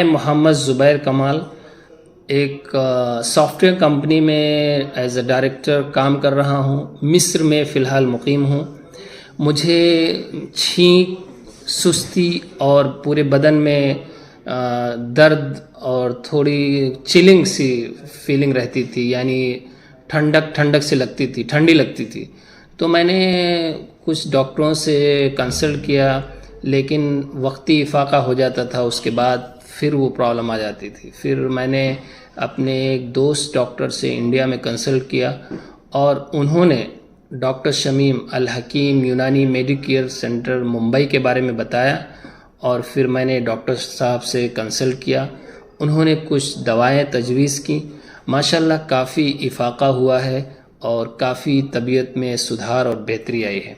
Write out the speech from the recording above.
मोहम्मद ज़ुबैर कमाल एक software company में एज अ डायरेक्टर काम कर रहा हूँ। मिस्र में फ़िलहाल मुकीम हूँ। मुझे छींक, सुस्ती और पूरे बदन में दर्द और थोड़ी चिलिंग सी फीलिंग रहती थी, यानी ठंडक ठंडक से लगती थी, ठंडी लगती थी। तो मैंने कुछ डॉक्टरों से कंसल्ट किया, लेकिन वक्ती इफ़ाक़ा हो जाता था, उसके बाद फिर वो प्रॉब्लम आ जाती थी। फिर मैंने अपने एक दोस्त डॉक्टर से इंडिया में कंसल्ट किया और उन्होंने डॉक्टर शमीम अल हकीम यूनानी मेडिकेयर सेंटर मुंबई के बारे में बताया और फिर मैंने डॉक्टर साहब से कंसल्ट किया। उन्होंने कुछ दवाएं तजवीज़ की। माशाल्लाह काफ़ी इफ़ाक़ा हुआ है और काफ़ी तबीयत में सुधार और बेहतरी आई है।